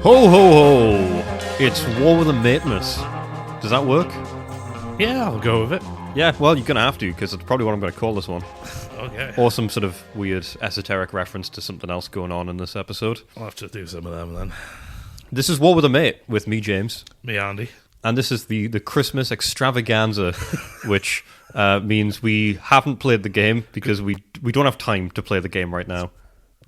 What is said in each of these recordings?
Ho ho ho! It's War with the Matemas. Does that work? Yeah, I'll go with it. Yeah, well, you're gonna have to, because it's probably what I'm gonna call this one. Okay. Or some sort of weird esoteric reference to something else going on in this episode. I'll have to do some of them then. This is War with a Mate with me, James. Me, Andy. And this is the Christmas extravaganza, which means we haven't played the game because we don't have time to play the game right now.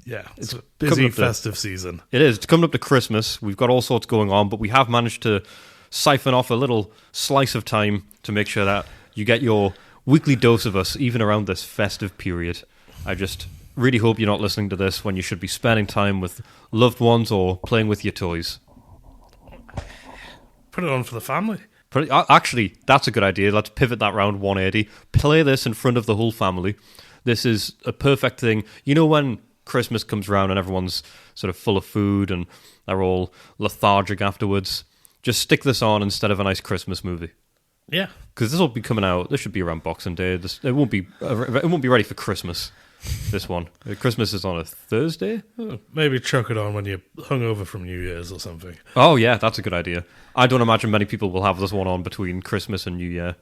Yeah, it's a coming busy up to- festive season. It is. It's coming up to Christmas. We've got all sorts going on, but we have managed to siphon off a little slice of time to make sure that you get your weekly dose of us, even around this festive period. I just really hope you're not listening to this when you should be spending time with loved ones or playing with your toys. Put it on for the family. Actually, that's a good idea. Let's pivot that round 180. Play this in front of the whole family. This is a perfect thing. You know when Christmas comes around and everyone's sort of full of food and they're all lethargic afterwards? Just stick this on instead of a nice Christmas movie. Yeah. Because this will be coming out. This should be around Boxing Day. It won't be ready for Christmas. This one. Christmas is on a Thursday. Maybe chuck it on when you're hungover from New Year's or something. Oh yeah, that's a good idea. I don't imagine many people will have this one on between Christmas and New Year,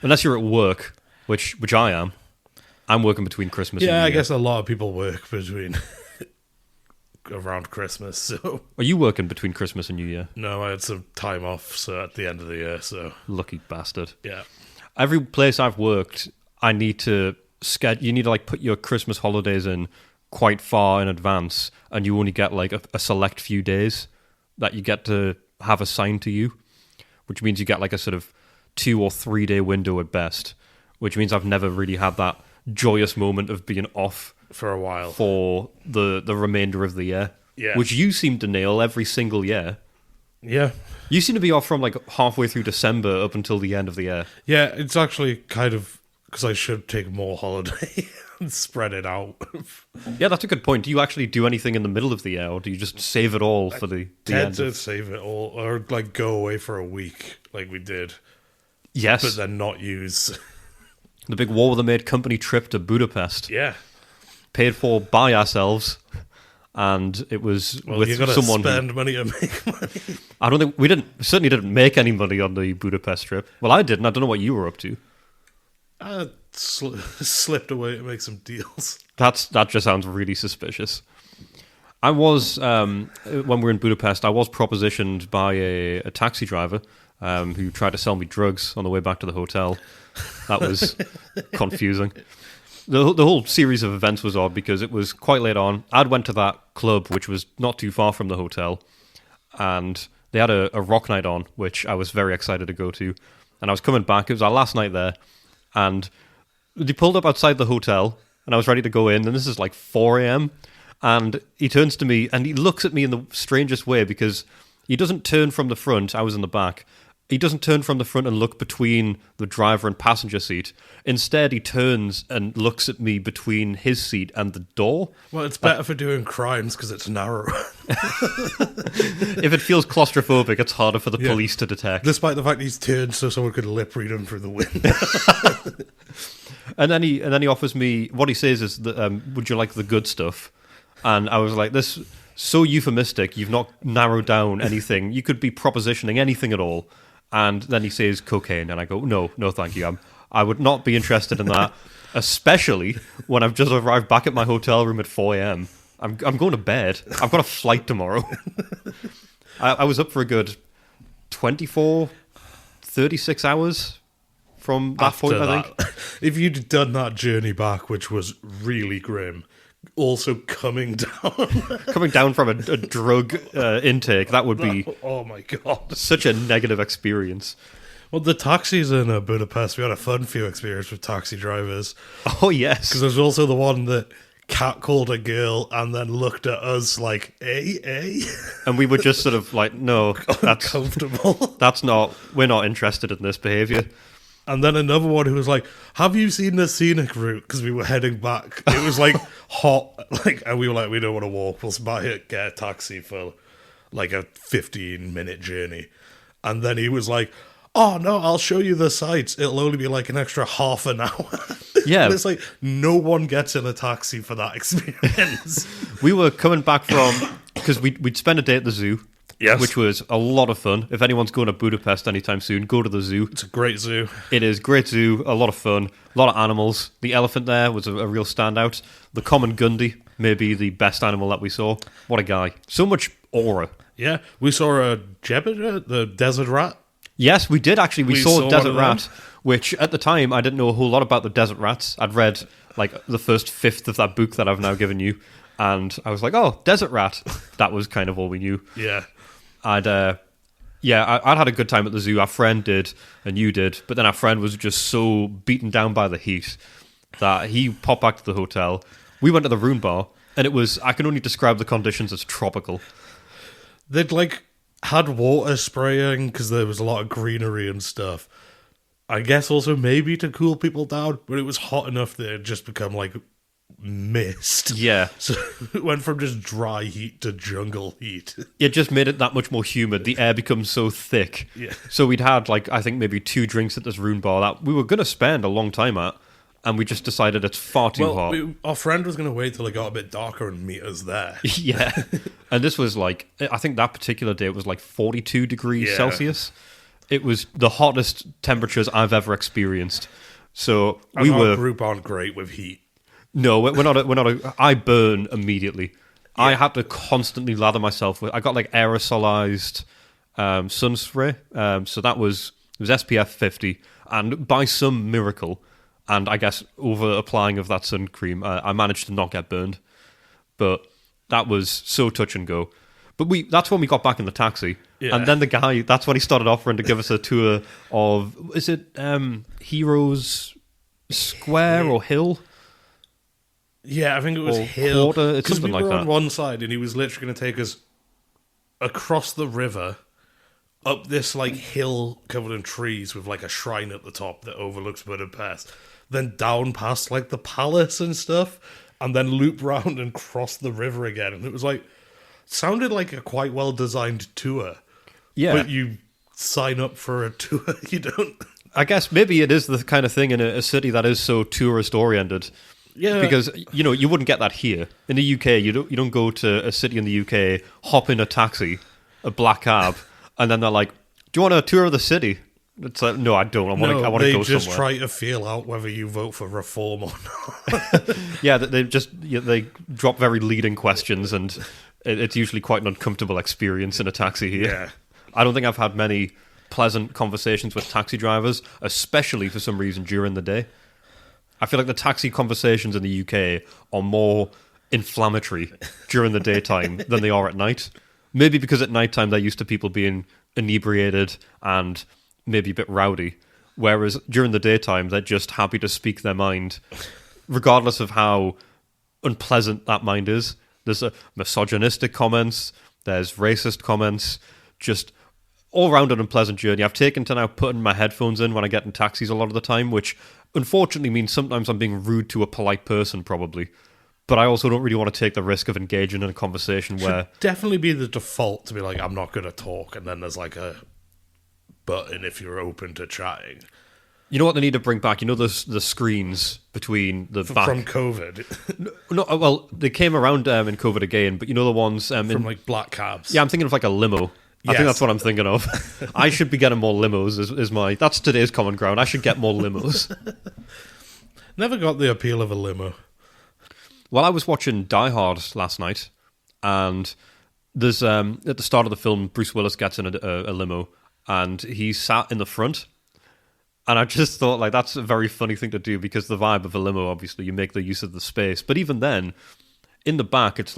unless you're at work, which I am. I'm working between Christmas and New Year. Yeah, I guess a lot of people work between around Christmas. So Are you working between Christmas and New Year? no, I had some time off. So at the end of the year, so Lucky bastard. yeah. Every place I've worked, I need to schedule. You need to put your Christmas holidays in quite far in advance, and you only get a select few days that you get to have assigned to you, which means you get a sort of 2 or 3 day window at best. Which means I've never really had that joyous moment of being off For a while. for the remainder of the year. Yeah. Which you seem to nail every single year. Yeah. You seem to be off from halfway through December up until the end of the year. Yeah, it's actually kind of because I should take more holiday and spread it out. Yeah, that's a good point. Do you actually do anything in the middle of the year, or do you just save it all for the Tend end? to save it all, or go away for a week like we did, Yes, but then not use. the big War with the Maid company trip to Budapest, Yeah, paid for by ourselves, and it was well, with you got to someone. spend money to make money. I don't think we certainly didn't make any money on the Budapest trip. Well, I didn't. I don't know what you were up to. I slipped away to make some deals. That just sounds really suspicious. I was when we were in Budapest, I was propositioned by a taxi driver who tried to sell me drugs on the way back to the hotel. That was confusing. The whole series of events was odd because it was quite late on. I'd went to that club, which was not too far from the hotel, and they had a rock night on, which I was very excited to go to. And I was coming back. It was our last night there. And they pulled up outside the hotel, and I was ready to go in, and this is 4 a.m., and he turns to me, and he looks at me in the strangest way, because he doesn't turn from the front. I was in the back. He doesn't turn from the front and look between the driver and passenger seat. Instead, he turns and looks at me between his seat and the door. Well, it's better for doing crimes because it's narrow. If it feels claustrophobic, it's harder for the Yeah. police to detect. Despite the fact he's turned so someone could lip read him through the window. And then he offers me, what he says is, that, would you like the good stuff? And I was like, this so euphemistic, you've not narrowed down anything. You could be propositioning anything at all. And then he says cocaine, and I go, no, thank you. I would not be interested in that, especially when I've just arrived back at my hotel room at 4 a.m. I'm going to bed. I've got a flight tomorrow. I was up for a good 24, 36 hours from that point, I think. If you'd done that journey back, which was really grim, also coming down. Coming down from a drug intake, that would be Oh my god. such a negative experience. Well, the taxis in Budapest, we had a fun few experience with taxi drivers. Oh, yes. Because there's also the one that catcalled a girl and then looked at us like, eh? And we were just sort of no, that's Uncomfortable. we're not interested in this behaviour. And then another one who was like, have you seen the scenic route? Because we were heading back. It was hot. And we were like, we don't want to walk. We'll get a taxi for a 15-minute journey. And then he was like, oh no, I'll show you the sights. It'll only be an extra half an hour. Yeah. And it's no one gets in a taxi for that experience. We were coming back from because we'd spend a day at the zoo. Yes. Which was a lot of fun. If anyone's going to Budapest anytime soon, go to the zoo. It's a great zoo. It is great zoo, a lot of fun, a lot of animals. The elephant there was a real standout. The common Gundy, maybe the best animal that we saw. What a guy. So much aura. Yeah, we saw a jebediah, the desert rat. Yes, we did actually. We saw saw desert one of rat, which at the time I didn't know a whole lot about the desert rats. I'd read like the first fifth of that book that I've now given you, and I was like, oh, desert rat. That was kind of all we knew. Yeah. I'd had a good time at the zoo. Our friend did, and you did, but then our friend was just so beaten down by the heat that he popped back to the hotel. We went to the Rune Bar, and it was, I can only describe the conditions as tropical. They'd had water spraying because there was a lot of greenery and stuff. I guess also maybe to cool people down, but it was hot enough that it just become mist. Yeah. So it went from just dry heat to jungle heat. It just made it that much more humid. The air becomes so thick. Yeah. So we'd had, I think maybe 2 drinks at this Rune Bar that we were going to spend a long time at, and we just decided it's far too hot. Our friend was going to wait till it got a bit darker and meet us there. Yeah. And this was I think that particular day it was 42 degrees Celsius. It was the hottest temperatures I've ever experienced. So Our group aren't great with heat. No, we're not. I burn immediately. Yeah. I had to constantly lather myself with. I got aerosolized sun spray. So it was SPF 50, and by some miracle, and I guess over applying of that sun cream, I managed to not get burned. But that was so touch and go. But that's when we got back in the taxi, and then the guy. That's when he started offering to give us a tour of. Is it Heroes Square or Hill? Yeah, I think it was Hill. Quarter, it's something like that. We were on one side, and he was literally going to take us across the river, up this hill covered in trees with a shrine at the top that overlooks Budapest, then down past the palace and stuff, and then loop round and cross the river again. And it was sounded like a quite well designed tour. Yeah, but you sign up for a tour, you don't. I guess maybe it is the kind of thing in a city that is so tourist oriented. Yeah, because you wouldn't get that here in the UK. You don't go to a city in the UK, hop in a taxi, a black cab, and then they're like, "Do you want a tour of the city?" It's like, no, I don't. I want to go somewhere. They just try to feel out whether you vote for reform or not. Yeah, they drop very leading questions, and it's usually quite an uncomfortable experience in a taxi here. Yeah, I don't think I've had many pleasant conversations with taxi drivers, especially for some reason during the day. I feel like the taxi conversations in the UK are more inflammatory during the daytime than they are at night. Maybe because at nighttime they're used to people being inebriated and maybe a bit rowdy, whereas during the daytime they're just happy to speak their mind, regardless of how unpleasant that mind is. There's misogynistic comments, there's racist comments, just all round an unpleasant journey. I've taken to now putting my headphones in when I get in taxis a lot of the time, which unfortunately means sometimes I'm being rude to a polite person, probably. But I also don't really want to take the risk of engaging in a conversation where... definitely be the default to be I'm not going to talk, and then there's a button if you're open to chatting. You know what they need to bring back? The screens between the back... From COVID. No, well, they came around in COVID again, but the ones... from black cabs. Yeah, I'm thinking of a limo. I think that's what I'm thinking of. I should be getting more limos. That's today's common ground. I should get more limos. Never got the appeal of a limo. Well, I was watching Die Hard last night, and there's at the start of the film, Bruce Willis gets in a limo, and he sat in the front. And I just thought, that's a very funny thing to do, because the vibe of a limo, obviously, you make the use of the space. But even then, in the back, it's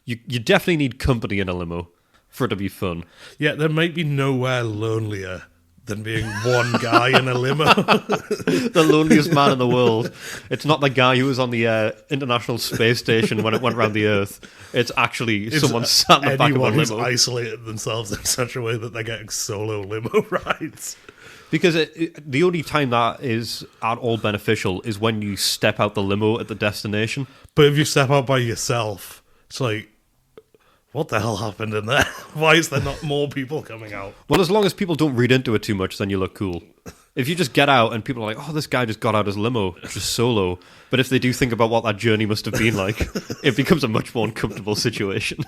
you definitely need company in a limo for it to be fun. Yeah, there might be nowhere lonelier than being one guy in a limo. The loneliest man in the world. It's not the guy who was on the International Space Station when it went around the Earth. It's actually someone sat in the back of a limo. Anyone who's isolated themselves in such a way that they're getting solo limo rides. Because the only time that is at all beneficial is when you step out the limo at the destination. But if you step out by yourself, it's what the hell happened in there? Why is there not more people coming out? Well, as long as people don't read into it too much, then you look cool. If you just get out and people are like, oh, this guy just got out his limo, just solo. But if they do think about what that journey must have been like, it becomes a much more uncomfortable situation.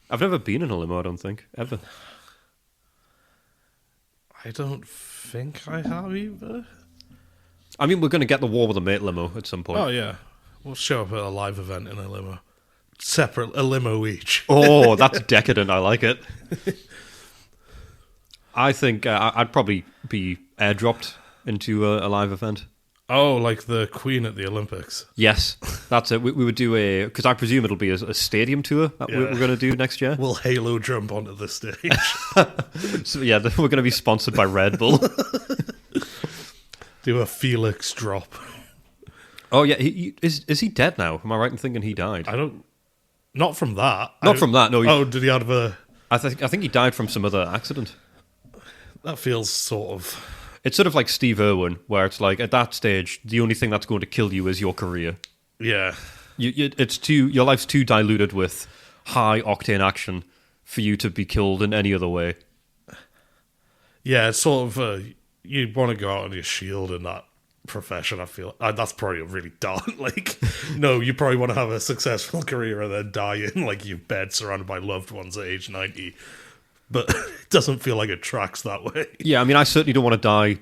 I've never been in a limo, I don't think, ever. I don't think I have either. I mean, we're going to get the War with a Mate limo at some point. Oh, yeah. We'll show up at a live event in a limo. A limo each. Oh, that's decadent. I like it. I think I'd probably be airdropped into a live event. Oh, like the Queen at the Olympics. Yes, that's it. We would do because I presume it'll be a stadium tour that we're going to do next year. We'll halo jump onto the stage. So yeah, we're going to be sponsored by Red Bull. Do a Felix drop. Oh yeah, is he dead now? Am I right in thinking he died? Not from that. Not from that. No. Did he have a? I think he died from some other accident. That feels sort of. It's sort of like Steve Irwin, where it's like at that stage, the only thing that's going to kill you is your career. Yeah. Your life's too diluted with high octane action for you to be killed in any other way. Yeah, it's sort of you want to go out on your shield in that profession. I feel that's probably really dark. Like, no, you probably want to have a successful career and then die in like your bed surrounded by loved ones at age 90. But it doesn't feel like it tracks that way. Yeah, I mean, I certainly don't want to die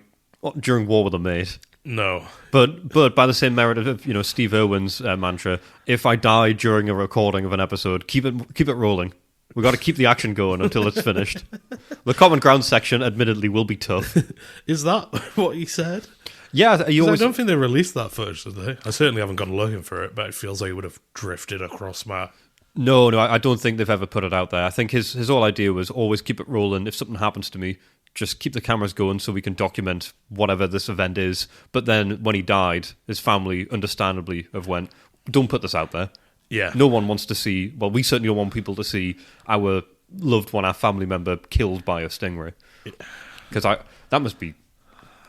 during War with a Mate. No. But by the same merit of Steve Irwin's mantra, if I die during a recording of an episode, keep it rolling. We've got to keep the action going until it's finished. The common ground section, admittedly, will be tough. Is that what he said? Yeah, I don't think they released that footage, did they? I certainly haven't gone looking for it, but it feels like it would have drifted across my... No, I don't think they've ever put it out there. I think his whole idea was always keep it rolling. If something happens to me, just keep the cameras going so we can document whatever this event is. But then when he died, his family understandably have went, don't put this out there. Yeah. No one wants to see, well, we certainly don't want people to see our loved one, our family member killed by a stingray. Because that must be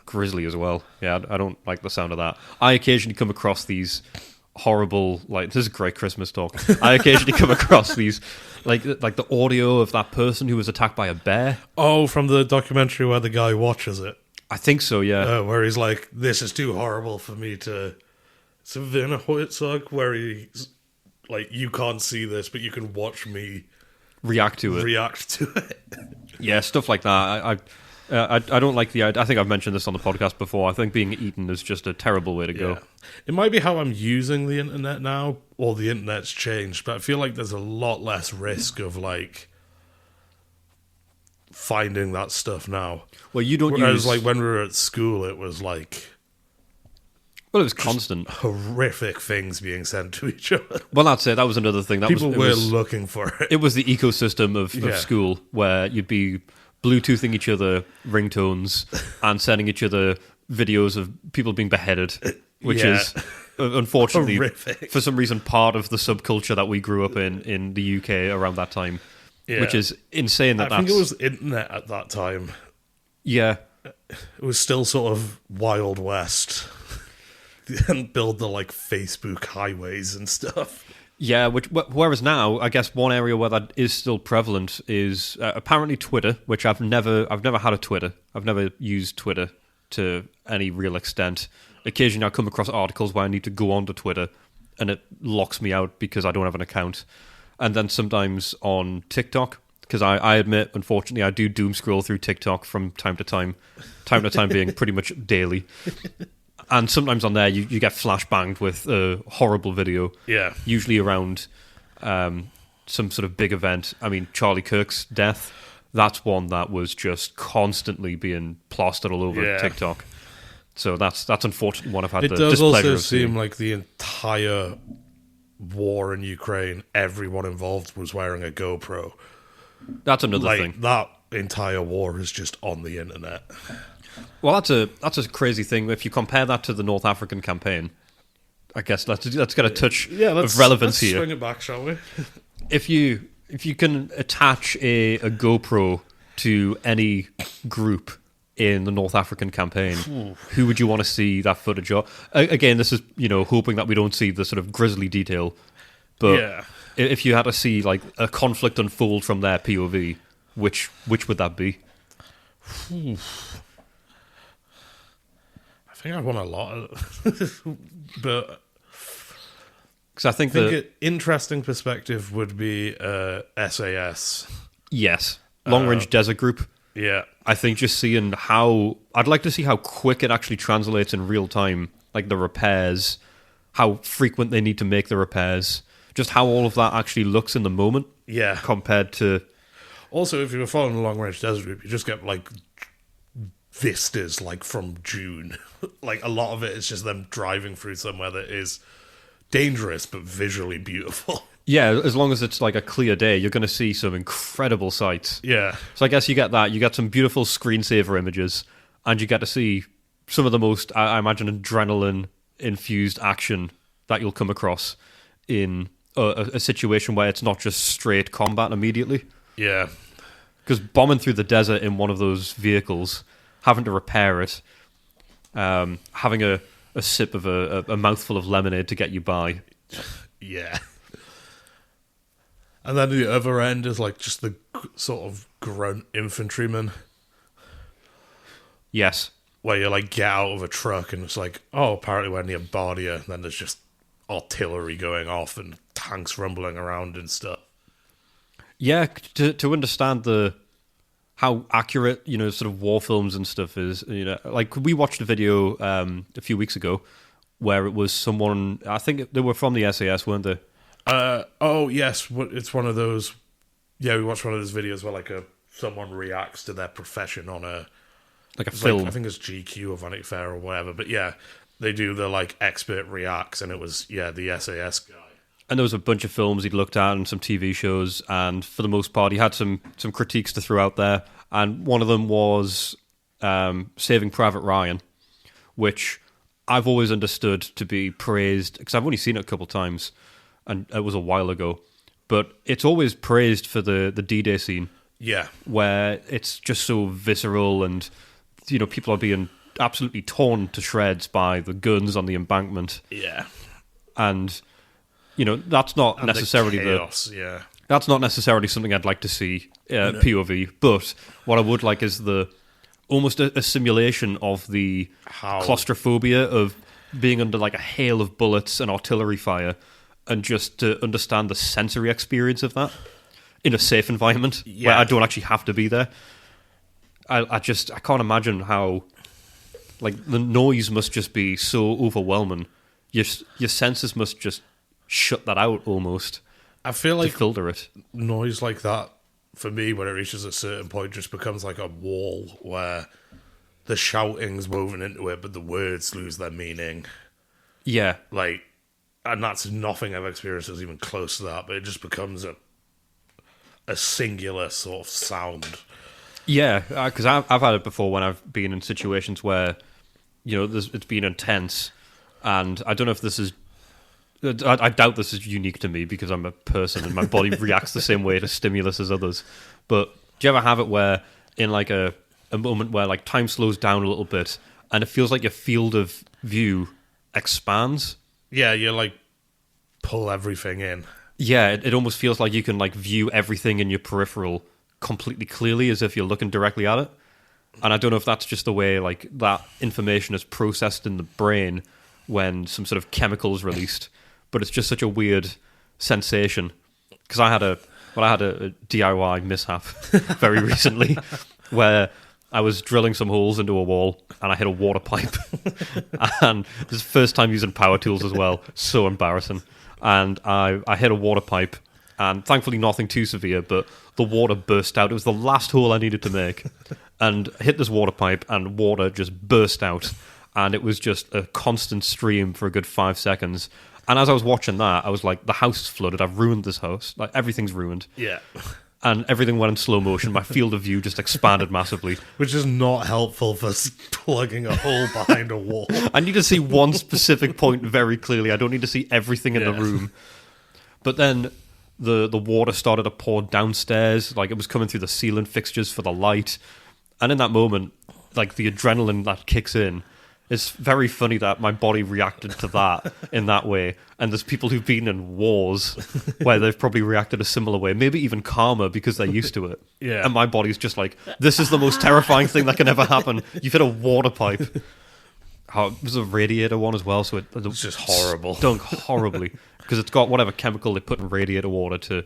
grisly as well. Yeah, I don't like the sound of that. I occasionally come across these horrible, like, this is great Christmas talk. I occasionally come across these, like the audio of that person who was attacked by a bear. Oh, from the documentary where the guy watches it. I think so, yeah. Where he's like, this is too horrible for me to... It's a Werner Herzog where he's like, you can't see this, but you can watch me react to it. Yeah, stuff like that. I don't like the idea. I think I've mentioned this on the podcast before. I think being eaten is just a terrible way to go. It might be how I'm using the internet now, or the internet's changed, but I feel like there's a lot less risk of like finding that stuff now. Well, you don't Whereas like when we were at school, it was like... Well, it was constant. Horrific things being sent to each other. Well, that's it. That was another thing. People were looking for it. It was the ecosystem of school where you'd be Bluetoothing each other ringtones and sending each other videos of people being beheaded, which is unfortunately, horrific. For some reason, part of the subculture that we grew up in the UK around that time, which is insane. I think it was internet at that time. Yeah. It was still sort of Wild West. And build the like Facebook highways and stuff. Yeah, whereas now, I guess one area where that is still prevalent is apparently Twitter, which I've never had a Twitter. I've never used Twitter to any real extent. Occasionally I come across articles where I need to go onto Twitter and it locks me out because I don't have an account. And then sometimes on TikTok, because I admit, unfortunately, I do doom scroll through TikTok from time to time being pretty much daily. And sometimes on there, you get flashbanged with a horrible video. Yeah. Usually around some sort of big event. I mean, Charlie Kirk's death, that's one that was just constantly being plastered all over TikTok. So that's unfortunately one I've had the displeasure of seeing. It does also seem like the entire war in Ukraine, everyone involved was wearing a GoPro. That's another thing. That entire war is just on the internet. Well, that's a crazy thing. If you compare that to the North African campaign, I guess let's get a touch of relevance here. Let's swing it back, shall we? If you can attach a GoPro to any group in the North African campaign, who would you want to see that footage of? Again, this is hoping that we don't see the sort of grisly detail, but if you had to see like a conflict unfold from their POV, which would that be? I think I want a lot, but Because I think an interesting perspective would be SAS. yes, long range desert group. Yeah. I think just seeing how I'd like to see how quick it actually translates in real time, like the repairs, how frequent they need to make the repairs, just how all of that actually looks in the moment. Yeah. Compared to Also, if you were following a long range desert group, you just get like vistas like from June. Like a lot of it is just them driving through somewhere that is dangerous but visually beautiful. yeah, as long as it's like a clear day, you're going to see some incredible sights. Yeah. So I guess you get that. You get some beautiful screensaver images, and you get to see some of the most, I imagine, adrenaline-infused action that you'll come across in a situation where it's not just straight combat immediately. Yeah. Because bombing through the desert in one of those vehicles, having to repair it, having a sip of a mouthful of lemonade to get you by. Yeah. And then the other end is like just the sort of grunt infantryman. Yes. Where you like get out of a truck and it's like, oh, apparently we're near Bardia. And then there's just artillery going off and tanks rumbling around and stuff. Yeah, to understand how accurate, sort of war films and stuff is, like we watched a video a few weeks ago where it was someone, I think they were from the SAS, weren't they? Oh yes, it's one of those. Yeah, we watched one of those videos where like someone reacts to their profession on a film. Like, I think it's GQ or Vanity Fair or whatever. But yeah, they do the like expert reacts, and it was the SAS guy. And there was a bunch of films he'd looked at and some TV shows, and for the most part, he had some critiques to throw out there. And one of them was Saving Private Ryan, which I've always understood to be praised, because I've only seen it a couple of times, and it was a while ago. But it's always praised for the D-Day scene. Yeah. Where it's just so visceral and, people are being absolutely torn to shreds by the guns on the embankment. Yeah. And, that's not necessarily the chaos, yeah. That's not necessarily something I'd like to see POV, but what I would like is almost a simulation of the claustrophobia of being under like a hail of bullets and artillery fire, and just to understand the sensory experience of that in a safe environment where I don't actually have to be there. I can't imagine how, like, the noise must just be so overwhelming. Your senses must just shut that out almost. I feel like to filter it. Noise like that, for me, when it reaches a certain point, just becomes like a wall where the shouting's woven into it, but the words lose their meaning. Yeah. Like, and that's nothing I've experienced that's even close to that, but it just becomes a singular sort of sound. Yeah, because I've had it before when I've been in situations where, it's been intense, and I don't know if this is... I doubt this is unique to me because I'm a person and my body reacts the same way to stimulus as others. But do you ever have it where in like a moment where like time slows down a little bit and it feels like your field of view expands? Yeah, you like pull everything in. Yeah, it almost feels like you can like view everything in your peripheral completely clearly as if you're looking directly at it. And I don't know if that's just the way like that information is processed in the brain when some sort of chemical is released. But it's just such a weird sensation because I had a DIY mishap very recently where I was drilling some holes into a wall and I hit a water pipe, and this is the first time using power tools as well. So embarrassing. And I hit a water pipe, and thankfully nothing too severe, but the water burst out. It was the last hole I needed to make, and I hit this water pipe, and water just burst out, and it was just a constant stream for a good 5 seconds. And as I was watching that, I was like, the house is flooded. I've ruined this house. Like, everything's ruined. Yeah. And everything went in slow motion. My field of view just expanded massively. Which is not helpful for plugging a hole behind a wall. I need to see one specific point very clearly. I don't need to see everything in the room. But then the water started to pour downstairs. Like, it was coming through the ceiling fixtures for the light. And in that moment, like, the adrenaline that kicks in, it's very funny that my body reacted to that in that way. And there's people who've been in wars where they've probably reacted a similar way, maybe even calmer because they're used to it. Yeah. And my body's just like, this is the most terrifying thing that can ever happen. You've hit a water pipe. It was a radiator one as well, so it was just horrible. Stunk horribly. because it's got whatever chemical they put in radiator water to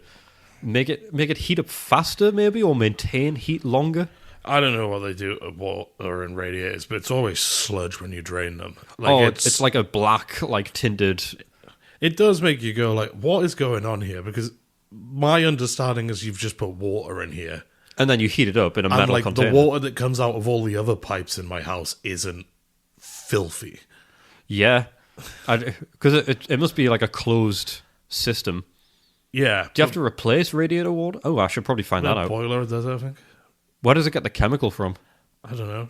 make it heat up faster, maybe, or maintain heat longer. I don't know what they do at water in radiators, but it's always sludge when you drain them. It's like a black, like tinted. It does make you go like, what is going on here? Because my understanding is you've just put water in here. And then you heat it up in a metal container. The water that comes out of all the other pipes in my house isn't filthy. Yeah. Because it must be like a closed system. Yeah. Do you have to replace radiator water? Oh, I should probably find that out. Boiler does, I think. Where does it get the chemical from? I don't know.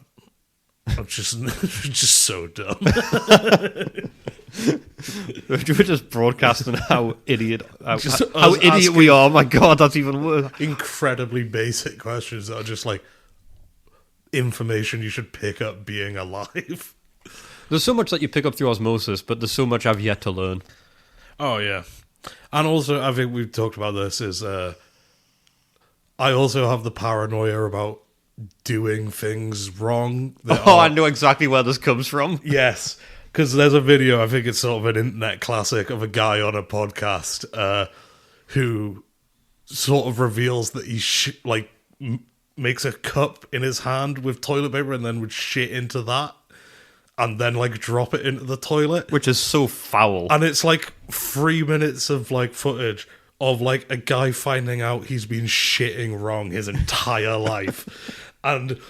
I'm just so dumb. We're just broadcasting how idiot we are. Oh my god, that's even worse. Incredibly basic questions that are just like information you should pick up being alive. There's so much that you pick up through osmosis, but there's so much I've yet to learn. Oh yeah, and also I think we've talked about this. Is I also have the paranoia about doing things wrong. I know exactly where this comes from. Yes, because there's a video, I think it's sort of an internet classic, of a guy on a podcast who sort of reveals that he makes a cup in his hand with toilet paper and then would shit into that and then like drop it into the toilet. Which is so foul. And it's like 3 minutes of like footage of like a guy finding out he's been shitting wrong his entire life. And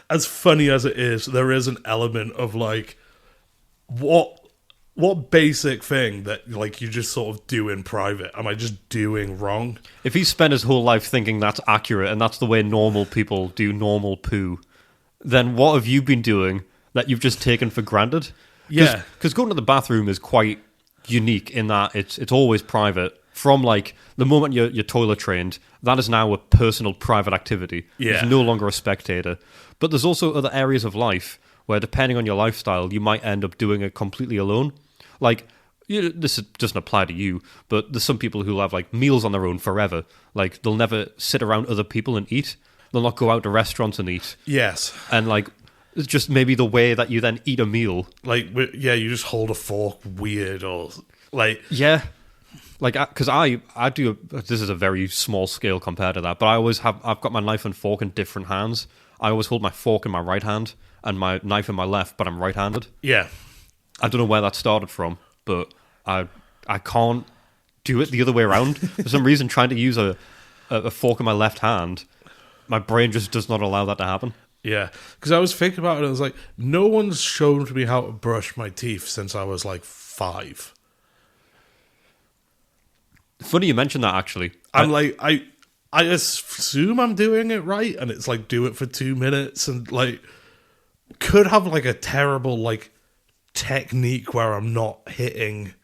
as funny as it is, there is an element of like, what basic thing that like you just sort of do in private am I just doing wrong? If he spent his whole life thinking that's accurate and that's the way normal people do normal poo, then what have you been doing that you've just taken for granted? Yeah. Because going to the bathroom is quite unique in that it's always private. From like the moment you're toilet trained, that is now a personal private activity. Yeah. It's no longer a spectator. But there's also other areas of life where, depending on your lifestyle, you might end up doing it completely alone. Like, this doesn't apply to you, but there's some people who have like meals on their own forever. Like, they'll never sit around other people and eat. They'll not go out to restaurants and eat. Yes. And like, it's just maybe the way that you then eat a meal. Like, yeah, you just hold a fork weird or like... Yeah. Like, because I do, this is a very small scale compared to that, but I've got my knife and fork in different hands. I always hold my fork in my right hand and my knife in my left, but I'm right-handed. Yeah. I don't know where that started from, but I can't do it the other way around. For some reason, trying to use a fork in my left hand, my brain just does not allow that to happen. Yeah, because I was thinking about it, and I was like, no one's shown me how to brush my teeth since I was like 5. Funny you mentioned that, actually. I'm like, I assume I'm doing it right, and it's like, do it for 2 minutes, and like, could have like a terrible like technique where I'm not hitting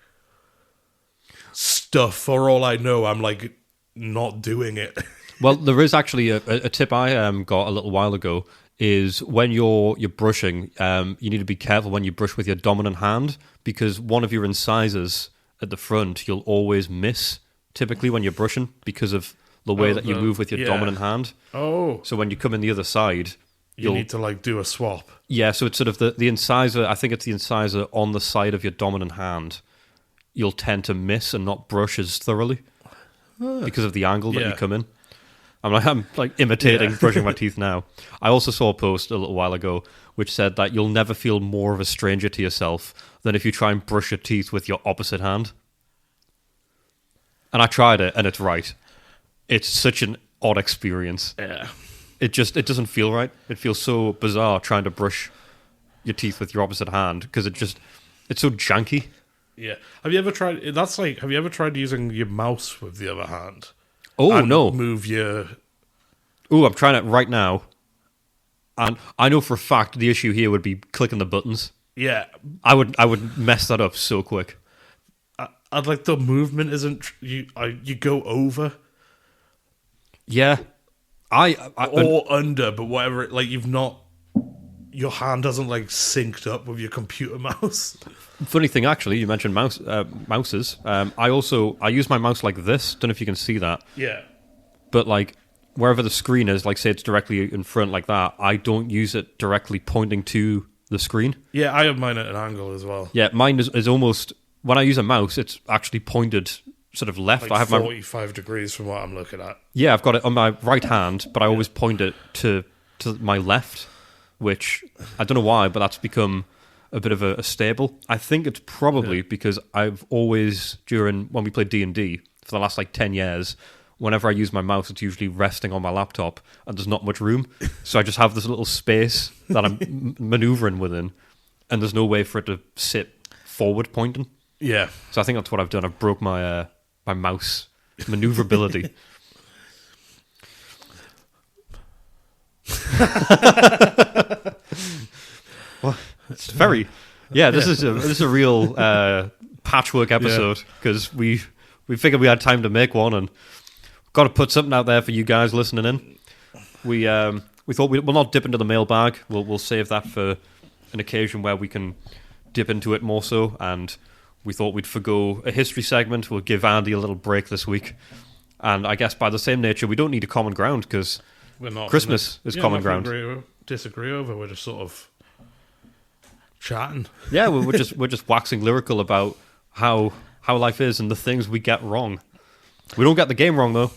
stuff. For all I know, I'm like not doing it. Well, there is actually a tip I got a little while ago, is when you're brushing, you need to be careful when you brush with your dominant hand, because one of your incisors at the front you'll always miss, typically when you're brushing, because of the way that you move with your dominant hand. Oh. So when you come in the other side, you need to like do a swap. Yeah, so it's sort of the incisor, I think it's the incisor on the side of your dominant hand, you'll tend to miss and not brush as thoroughly because of the angle that you come in. I'm like imitating brushing my teeth now. I also saw a post a little while ago which said that you'll never feel more of a stranger to yourself than if you try and brush your teeth with your opposite hand. And I tried it, and it's right. It's such an odd experience. Yeah. It doesn't feel right. It feels so bizarre trying to brush your teeth with your opposite hand, because it's so janky. Yeah. Have you ever tried using your mouse with the other hand? Oh, and no. Move your... Oh, I'm trying it right now. And I know for a fact the issue here would be clicking the buttons. Yeah. I would mess that up so quick. I'd like the movement isn't... You go over. Yeah. Or under, but whatever... Like, you've not... Your hand hasn't, like, synced up with your computer mouse. Funny thing, actually, you mentioned mouses. I use my mouse like this. Don't know if you can see that. Yeah. But, like, wherever the screen is, like, say it's directly in front like that, I don't use it directly pointing to the screen. Yeah, I have mine at an angle as well. Yeah, mine is almost when I use a mouse, it's actually pointed sort of left. Like I have 45 degrees from what I'm looking at. Yeah, I've got it on my right hand, but I always point it to my left, which I don't know why, but that's become a bit of a staple. I think it's probably because I've always, when we played D&D for the last 10 years, whenever I use my mouse, it's usually resting on my laptop and there's not much room. So I just have this little space that I'm maneuvering within, and there's no way for it to sit forward pointing. Yeah. So I think that's what I've done. I've broke my my mouse maneuverability. Well, it's very... Yeah, this is a real patchwork episode because we figured we had time to make one and got to put something out there for you guys listening in. We thought we'll not dip into the mailbag. We'll save that for an occasion where we can dip into it more so. And we thought we'd forgo a history segment. We'll give Andy a little break this week. And I guess by the same nature, we don't need a common ground because Christmas is common ground. Disagree over. We're just sort of chatting. Yeah, we're just waxing lyrical about how life is and the things we get wrong. We don't get the game wrong though.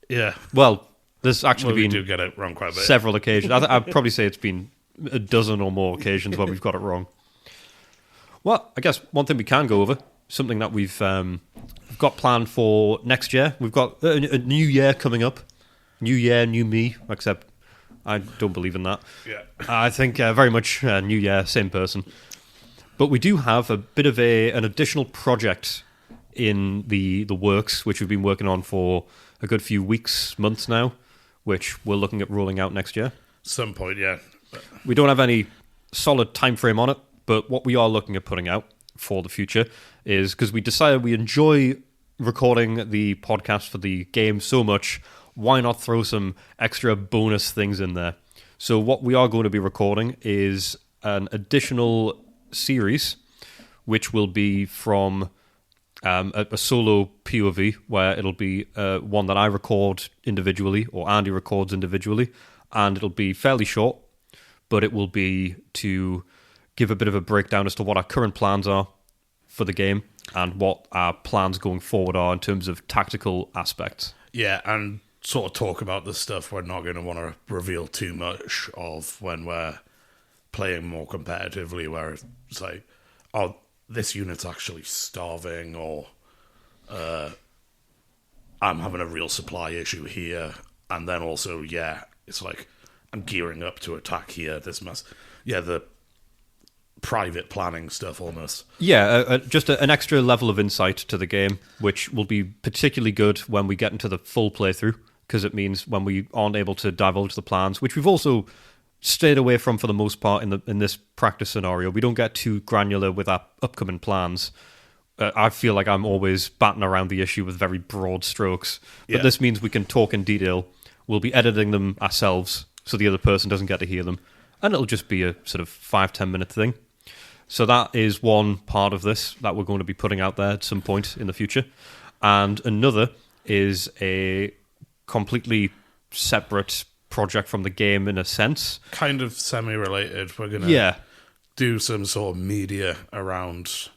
Yeah. Well, there's actually we been do get it wrong quite a bit. Several occasions. I'd probably say it's been a dozen or more occasions where we've got it wrong. Well, I guess one thing we can go over, something that we've got planned for next year. We've got a new year coming up. New year, new me, except I don't believe in that. Yeah. I think very much new year, same person. But we do have a bit of an additional project in the works, which we've been working on for a good few weeks, months now, which we're looking at rolling out next year. Some point, yeah. We don't have any solid time frame on it, but what we are looking at putting out for the future is, because we decided we enjoy recording the podcast for the game so much, why not throw some extra bonus things in there? So what we are going to be recording is an additional series, which will be from a solo POV, where it'll be one that I record individually, or Andy records individually, and it'll be fairly short, but it will be to give a bit of a breakdown as to what our current plans are for the game and what our plans going forward are in terms of tactical aspects. Yeah, and sort of talk about the stuff we're not going to want to reveal too much of when we're playing more competitively, where it's like, oh, this unit's actually starving, or I'm having a real supply issue here, and then also, yeah, it's like, I'm gearing up to attack here, the private planning stuff almost. Yeah, just an extra level of insight to the game, which will be particularly good when we get into the full playthrough, because it means when we aren't able to divulge the plans, which we've also stayed away from for the most part in this practice scenario. We don't get too granular with our upcoming plans. I feel like I'm always batting around the issue with very broad strokes, but this means we can talk in detail. We'll be editing them ourselves, so the other person doesn't get to hear them, and it'll just be a sort of 5-10 minute thing. So that is one part of this that we're going to be putting out there at some point in the future. And another is a completely separate project from the game in a sense. Kind of semi-related. We're going to do some sort of media around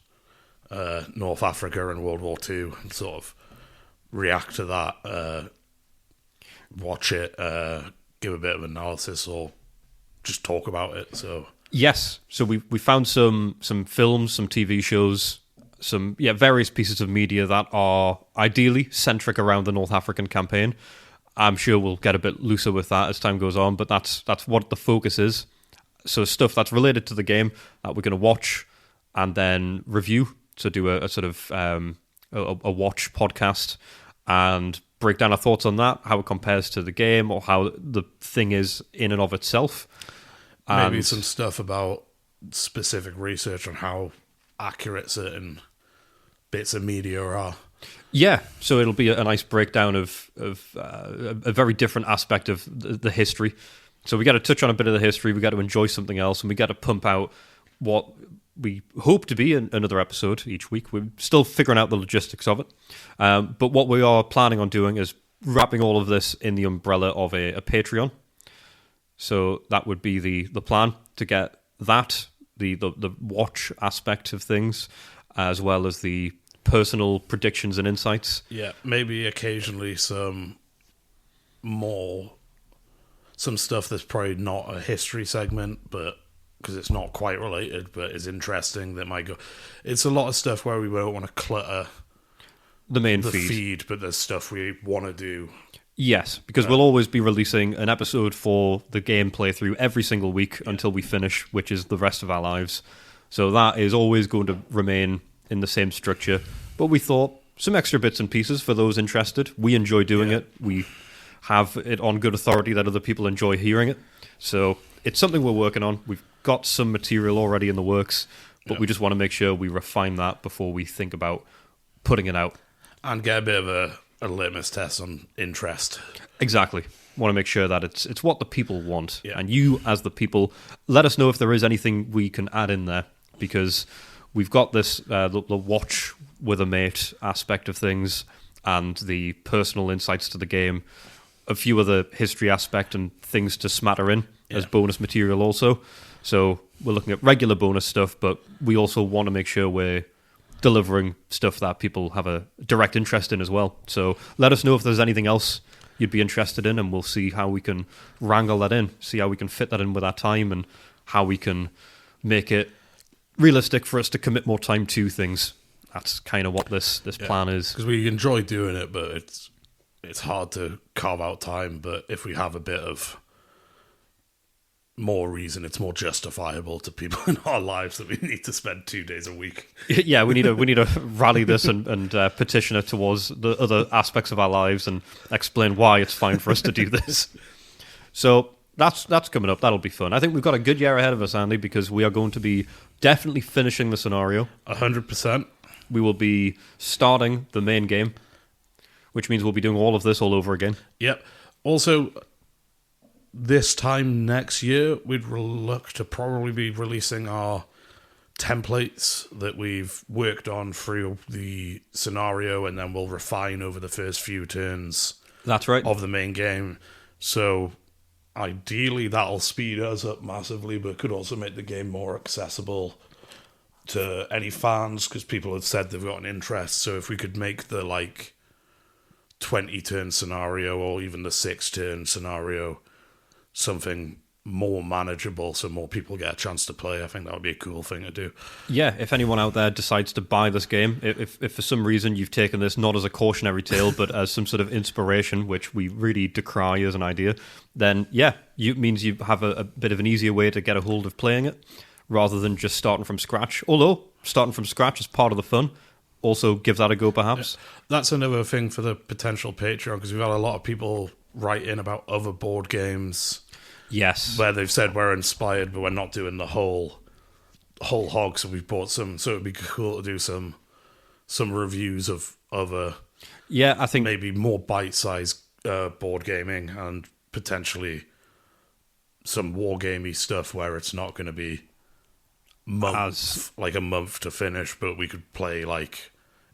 North Africa and World War II and sort of react to that, watch it, give a bit of analysis, or just talk about it. So yes, so we found some films, some TV shows, some various pieces of media that are ideally centric around the North African campaign. I'm sure we'll get a bit looser with that as time goes on, but that's what the focus is. So stuff that's related to the game that we're going to watch and then review. So do a sort of a watch podcast and break down our thoughts on that, how it compares to the game or how the thing is in and of itself. Maybe some stuff about specific research on how accurate certain bits of media are. Yeah, so it'll be a nice breakdown of a very different aspect of the history. So we got to touch on a bit of the history, we got to enjoy something else, and we got to pump out what we hope to be another episode each week. We're still figuring out the logistics of it. But what we are planning on doing is wrapping all of this in the umbrella of a Patreon. So that would be the plan, to get that, the watch aspect of things, as well as the personal predictions and insights. Yeah, maybe occasionally some stuff that's probably not a history segment, but because it's not quite related, but is interesting, that might go. It's a lot of stuff where we don't want to clutter The main the feed. feed, but there's stuff we want to do. Yes, because we'll always be releasing an episode for the game playthrough every single week until we finish, which is the rest of our lives. So that is always going to remain in the same structure. But we thought some extra bits and pieces for those interested. We enjoy doing it. We have it on good authority that other people enjoy hearing it. So it's something we're working on. We've got some material already in the works, but we just want to make sure we refine that before we think about putting it out. And get a bit of a litmus test on interest. Exactly. Want to make sure that it's what the people want. Yeah. And you, as the people, let us know if there is anything we can add in there, because we've got this the watch with a mate aspect of things and the personal insights to the game, a few other history aspect and things to smatter in as bonus material also. So we're looking at regular bonus stuff, but we also want to make sure we're delivering stuff that people have a direct interest in as well. So let us know if there's anything else you'd be interested in, and we'll see how we can wrangle that in, see how we can fit that in with our time, and how we can make it realistic for us to commit more time to things. That's kind of what this plan is. Because we enjoy doing it, but it's hard to carve out time. But if we have a bit of more reason, it's more justifiable to people in our lives that we need to spend 2 days a week. Yeah, we need to rally this and petition it towards the other aspects of our lives and explain why it's fine for us to do this. So that's coming up. That'll be fun. I think we've got a good year ahead of us, Andy, because we are going to be definitely finishing the scenario. 100%. We will be starting the main game, which means we'll be doing all of this all over again. Yep. Also, this time next year, we'd look to probably be releasing our templates that we've worked on through the scenario, and then we'll refine over the first few turns. That's right. Of the main game. So ideally, that'll speed us up massively, but could also make the game more accessible to any fans, because people have said they've got an interest. So if we could make the 20-turn scenario, or even the 6-turn scenario, something more manageable so more people get a chance to play, I think that would be a cool thing to do. Yeah, if anyone out there decides to buy this game, if for some reason you've taken this not as a cautionary tale but as some sort of inspiration, which we really decry as an idea, then it means you have a bit of an easier way to get a hold of playing it rather than just starting from scratch. Although starting from scratch is part of the fun. Also give that a go, perhaps. That's another thing for the potential Patreon, because we've had a lot of people write in about other board games. Yes. Where they've said we're inspired, but we're not doing the whole hog, so we've bought some. So it'd be cool to do some reviews of other, I think maybe more bite-sized board gaming, and potentially some wargamey stuff where it's not going to be a month to finish, but we could play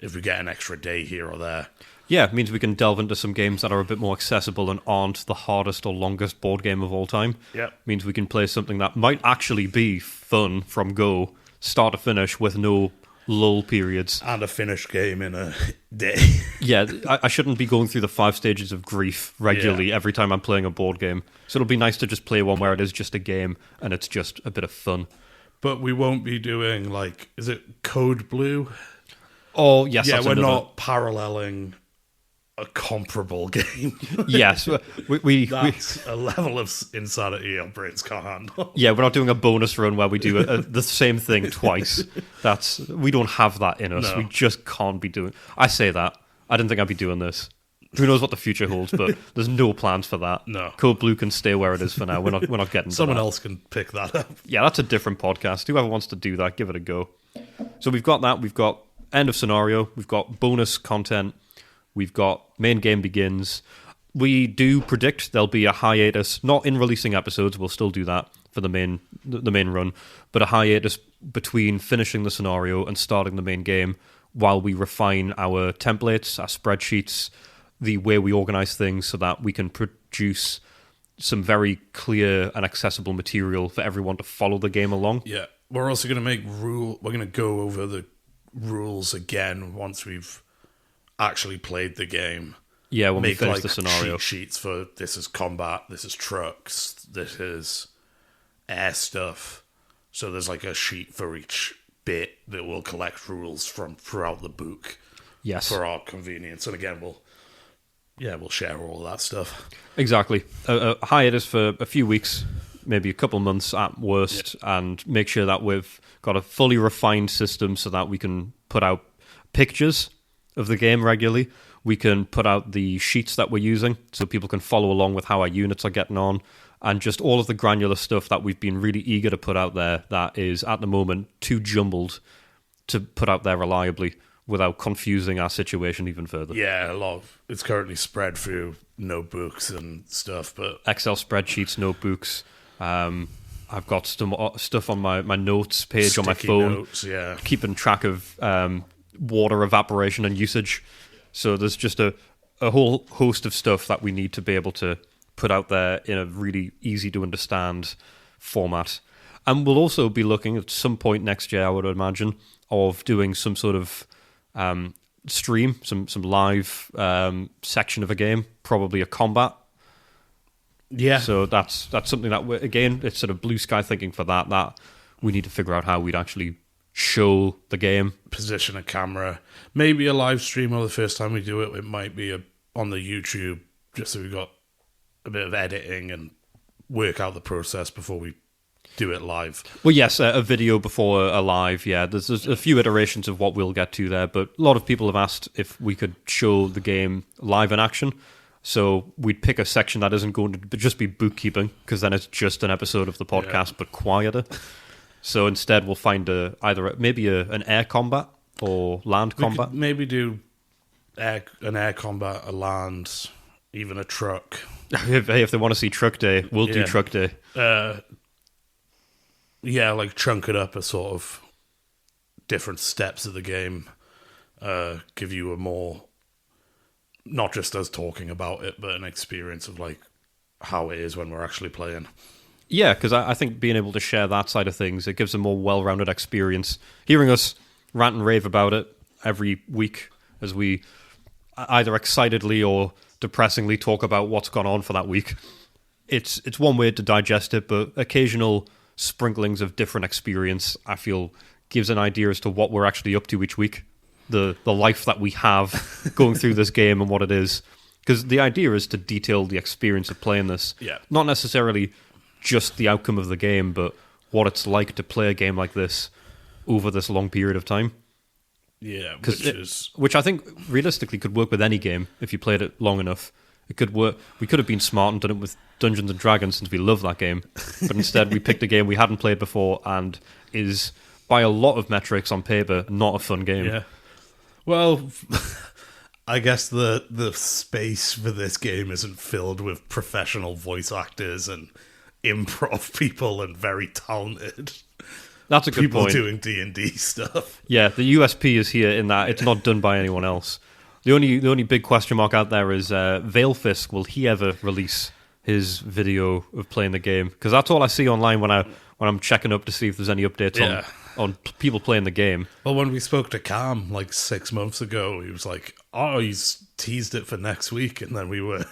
if we get an extra day here or there. Yeah, it means we can delve into some games that are a bit more accessible and aren't the hardest or longest board game of all time. Yeah. Means we can play something that might actually be fun from go, start to finish, with no lull periods. And a finished game in a day. Yeah, I shouldn't be going through the 5 stages of grief regularly every time I'm playing a board game. So it'll be nice to just play one where it is just a game and it's just a bit of fun. But we won't be doing, is it Code Blue? Oh, yes. Yeah, that's we're another. not paralleling a comparable game. Yes. That's a level of insanity our brains can't handle. Yeah, we're not doing a bonus run where we do the same thing twice. We don't have that in us. No. We just can't be doing. I say that. I didn't think I'd be doing this. Who knows what the future holds, but there's no plans for that. No. Code Blue can stay where it is for now. We're not getting to Someone that. else can pick that up. Yeah, that's a different podcast. Whoever wants to do that, give it a go. So we've got that. We've got end of scenario. We've got bonus content. We've got main game begins. We do predict there'll be a hiatus, not in releasing episodes. We'll still do that for the main run, but a hiatus between finishing the scenario and starting the main game while we refine our templates, our spreadsheets, the way we organize things so that we can produce some very clear and accessible material for everyone to follow the game along. Yeah. We're also going to we're going to go over the rules again once we've actually played the game. Yeah, when we Make finish like the scenario. cheat sheets for this is combat, this is trucks, this is air stuff. So there's like a sheet for each bit that will collect rules from throughout the book. Yes. For our convenience. And again, we'll share all of that stuff. Exactly. A hiatus for a few weeks, maybe a couple months at worst, and make sure that we've got a fully refined system so that we can put out pictures of the game regularly. We can put out the sheets that we're using so people can follow along with how our units are getting on, and just all of the granular stuff that we've been really eager to put out there that is, at the moment, too jumbled to put out there reliably without confusing our situation even further. Yeah, it's currently spread through notebooks and stuff, but Excel spreadsheets, notebooks. I've got stuff on my notes page on my phone, notes, yeah. keeping track of water evaporation and usage. So there's just a whole host of stuff that we need to be able to put out there in a really easy to understand format. And we'll also be looking at some point next year, I would imagine, of doing some sort of stream, some live section of a game, probably a combat. Yeah. So that's something that, again, it's sort of blue sky thinking for that we need to figure out how we'd actually show the game. Position a camera. Maybe a live stream, or the first time we do it, it might be on the YouTube, just so we've got a bit of editing and work out the process before we do it live. Well, yes, a video before a live, yeah. There's a few iterations of what we'll get to there, but a lot of people have asked if we could show the game live in action. So we'd pick a section that isn't going to just be bookkeeping, because then it's just an episode of the podcast, but quieter. So instead, we'll find maybe an air combat or land combat. Could maybe do an air combat, a land, even a truck. If they want to see Truck Day, we'll do Truck Day. Yeah, like chunk it up as sort of different steps of the game. Give you a more, not just us talking about it, but an experience of like how it is when we're actually playing. Yeah, because I think being able to share that side of things, it gives a more well-rounded experience. Hearing us rant and rave about it every week as we either excitedly or depressingly talk about what's gone on for that week. It's one way to digest it, but occasional sprinklings of different experience, I feel, gives an idea as to what we're actually up to each week, the life that we have going through this game and what it is. Because the idea is to detail the experience of playing this. Yeah. Not necessarily just the outcome of the game, but what it's like to play a game like this over this long period of time. Yeah, which I think realistically could work with any game if you played it long enough. It could work. We could have been smart and done it with Dungeons and Dragons since we love that game, but instead we picked a game we hadn't played before and is, by a lot of metrics on paper, not a fun game. Yeah. Well, I guess the space for this game isn't filled with professional voice actors and improv people and very talented. That's a good people point. Doing D&D stuff. Yeah, the USP is here in that it's not done by anyone else. The only big question mark out there is Veilfisk. Will he ever release his video of playing the game? Because that's all I see online when I'm checking up to see if there's any updates on people playing the game. Well, when we spoke to Cam like 6 months ago, he was like, "Oh, he's teased it for next week," and then we were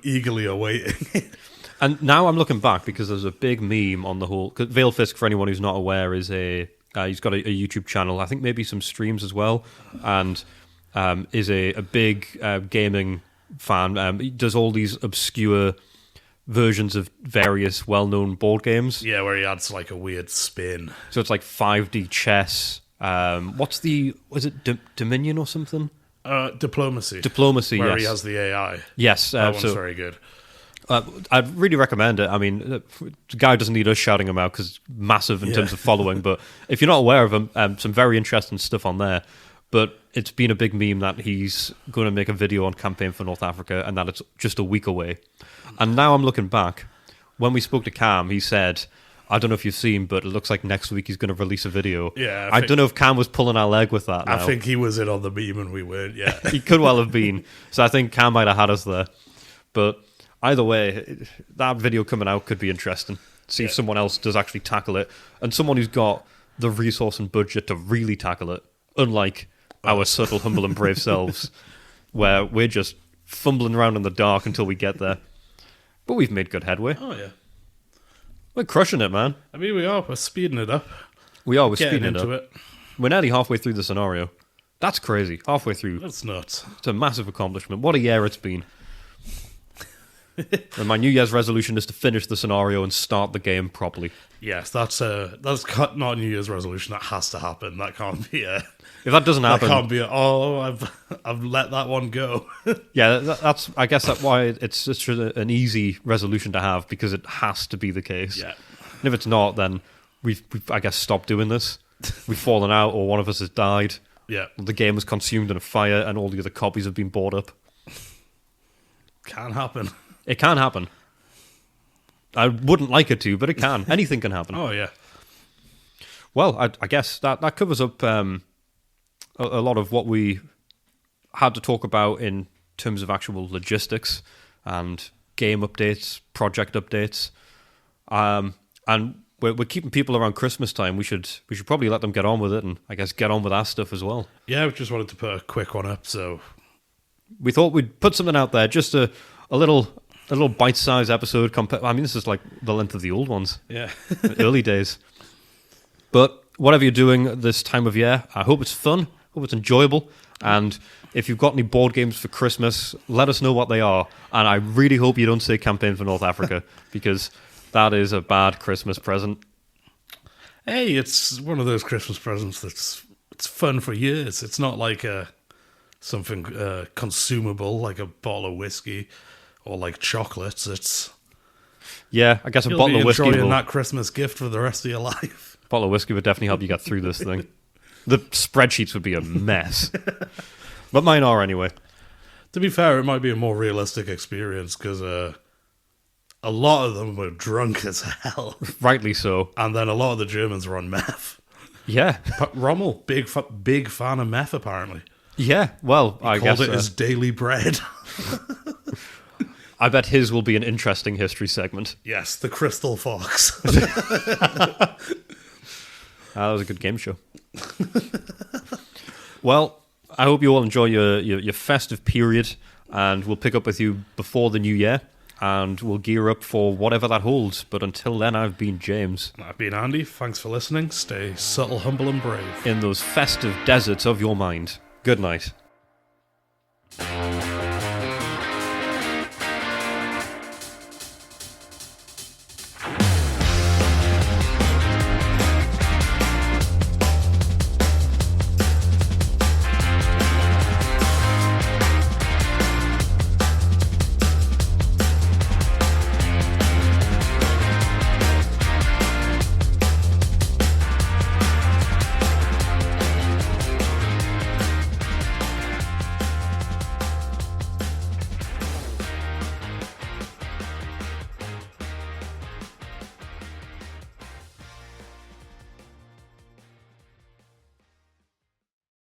eagerly awaiting. And now I'm looking back because there's a big meme on the whole. Cause Veilfisk, for anyone who's not aware, is he's got a YouTube channel. I think maybe some streams as well, and is a big gaming fan. He does all these obscure versions of various well-known board games. Yeah, where he adds like a weird spin. So it's like 5D chess. Was it Dominion or something? Diplomacy. Diplomacy, where yes. he has the AI. Yes. That one's very good. I'd really recommend it. I mean, the guy doesn't need us shouting him out because it's massive in terms of following. But if you're not aware of him, some very interesting stuff on there. But it's been a big meme that he's going to make a video on Campaign for North Africa and that it's just a week away. And now I'm looking back. When we spoke to Cam, he said, I don't know if you've seen, but it looks like next week he's going to release a video. Yeah, I don't know if Cam was pulling our leg with that now. I think he was in on the meme and we weren't, yeah. He could well have been. So I think Cam might have had us there. But either way, that video coming out could be interesting. See if someone else does actually tackle it. And someone who's got the resource and budget to really tackle it. unlike our subtle, humble, and brave selves, where we're just fumbling around in the dark until we get there. But we've made good headway. Oh, yeah. We're crushing it, man. I mean, we are. We're speeding it up. We are. We're Getting speeding it into up. it. We're nearly halfway through the scenario. That's crazy. Halfway through. That's nuts. It's a massive accomplishment. What a year it's been. And my New Year's resolution is to finish the scenario and start the game properly. Yes, that's not a New Year's resolution. That has to happen. That can't be a... If that doesn't That happen, can't be a, I've let that one go. yeah, that's I guess that's why it's such an easy resolution to have, because it has to be the case. Yeah. And if it's not, then we've I guess stopped doing this. We've fallen out, or one of us has died. Yeah. The game was consumed in a fire, and all the other copies have been bought up. Can happen. It can happen. I wouldn't like it to, but it can. Anything can happen. Oh, yeah. Well, I guess that covers up a lot of what we had to talk about in terms of actual logistics and game updates, project updates. And we're keeping people around Christmas time. We should probably let them get on with it, and I guess get on with our stuff as well. Yeah, we just wanted to put a quick one up, so... We thought we'd put something out there, just a little bite-sized episode. I mean, this is like the length of the old ones. Yeah. The early days. But whatever you're doing this time of year, I hope it's fun, hope it's enjoyable, and if you've got any board games for Christmas, let us know what they are. And I really hope you don't say Campaign for North Africa, because that is a bad Christmas present. Hey, it's one of those Christmas presents it's fun for years. It's not like something consumable, like a bottle of whiskey or like chocolates. It's... Yeah, I guess a You'll bottle be of whiskey enjoying will... that Christmas gift for the rest of your life. A bottle of whiskey would definitely help you get through this thing. The spreadsheets would be a mess. But mine are anyway. To be fair, it might be a more realistic experience because a lot of them were drunk as hell. Rightly so. And then a lot of the Germans were on meth. Yeah. Rommel, big fan of meth, apparently. Yeah, well, I guess... Called it his daily bread. I bet his will be an interesting history segment. Yes, the Crystal Fox. That was a good game show. Well, I hope you all enjoy your festive period, and we'll pick up with you before the new year, and we'll gear up for whatever that holds. But until then, I've been James. I've been Andy. Thanks for listening. Stay subtle, humble, and brave. In those festive deserts of your mind. Good night.